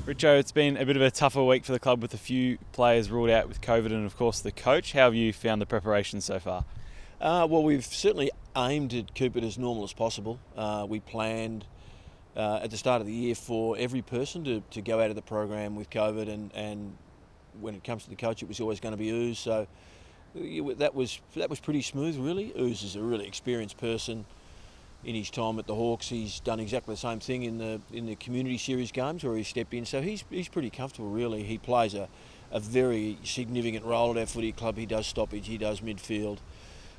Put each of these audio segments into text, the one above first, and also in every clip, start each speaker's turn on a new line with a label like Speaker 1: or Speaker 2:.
Speaker 1: Richo, it's been a bit of a tougher week for the club with a few players ruled out with COVID and of course the coach. How have you found the preparation so far?
Speaker 2: Well, we've certainly aimed to keep it as normal as possible. We planned at the start of the year for every person to go out of the program with COVID, and when it comes to the coach, it was always going to be Ooze. So that was pretty smooth, really. Ooze is a really experienced person. In his time at the Hawks, he's done exactly the same thing in the community series games where he stepped in. So he's pretty comfortable, really. He plays a very significant role at our footy club. He does stoppage, he does midfield.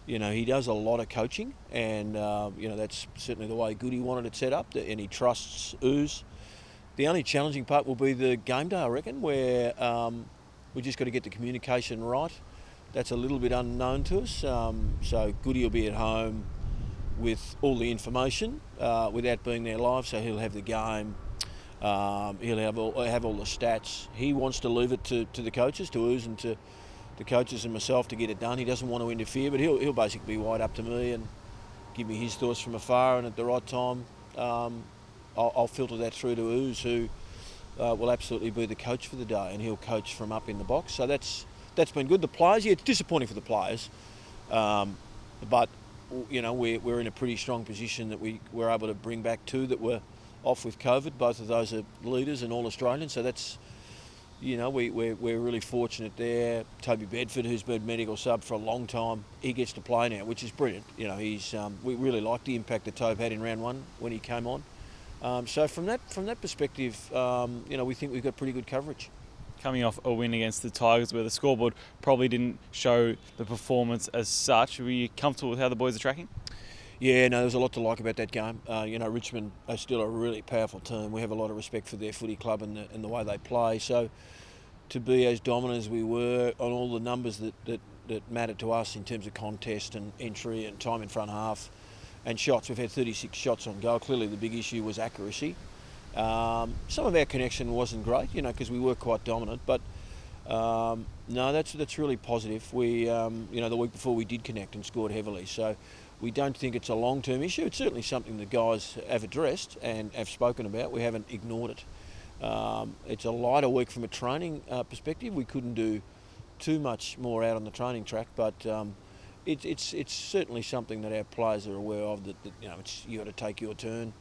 Speaker 2: You know, he does a lot of coaching, and that's certainly the way Goody wanted it set up. And he trusts Ooze. The only challenging part will be the game day, I reckon, where we just got to get the communication right. That's a little bit unknown to us. So Goody will be at home with all the information without being there live, so he'll have the game, he'll have all the stats. He wants to leave it to the coaches, to Ooze and to the coaches and myself to get it done. He doesn't want to interfere, but he'll basically be wide up to me and give me his thoughts from afar, and at the right time I'll filter that through to Ooze, who will absolutely be the coach for the day, and he'll coach from up in the box. So that's been good. The players, yeah, it's disappointing for the players, but you know, we're in a pretty strong position that we were able to bring back two that were off with COVID. Both of those are leaders and all Australians, so that's, you know, we're really fortunate there. Toby Bedford, who's been medical sub for a long time, he gets to play now, which is brilliant. You know, we really liked the impact that Toby had in round one when he came on. So from that perspective, we think we've got pretty good coverage.
Speaker 1: Coming off a win against the Tigers where the scoreboard probably didn't show the performance as such, were you comfortable with how the boys are tracking?
Speaker 2: Yeah, no, there's a lot to like about that game. Richmond are still a really powerful team. We have a lot of respect for their footy club and the way they play. So to be as dominant as we were on all the numbers that mattered to us in terms of contest and entry and time in front half and shots, we've had 36 shots on goal. Clearly the big issue was accuracy. Some of our connection wasn't great, because we were quite dominant, but no, that's really positive. We, the week before we did connect and scored heavily, so we don't think it's a long-term issue. It's certainly something the guys have addressed and have spoken about. We haven't ignored it. It's a lighter week from a training perspective. We couldn't do too much more out on the training track, but it's certainly something that our players are aware of. That you got to take your turn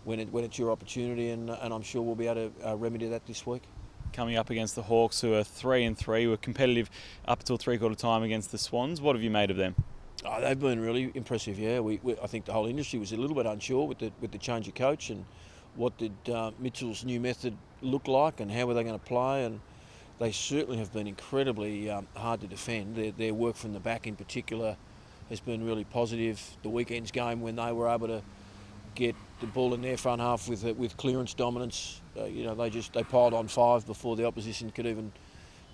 Speaker 2: when it's your opportunity, and I'm sure we'll be able to remedy that this week.
Speaker 1: Coming up against the Hawks, who are 3-3, were competitive up till three-quarter time against the Swans. What have you made of them?
Speaker 2: Oh, they've been really impressive. Yeah, I think the whole industry was a little bit unsure with the change of coach and what did Mitchell's new method look like and how were they going to play, and they certainly have been incredibly hard to defend. Their work from the back in particular has been really positive. The weekend's game when they were able to get the ball in their front half with clearance dominance, they piled on 5 before the opposition could even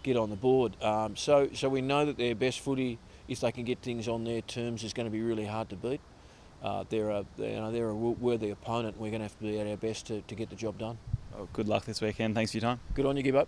Speaker 2: get on the board. So we know that their best footy, if they can get things on their terms, is going to be really hard to beat. They're a worthy opponent. We're going to have to be at our best to get the job done.
Speaker 1: Well, good luck this weekend. Thanks for your time.
Speaker 2: Good on you, Gibbo.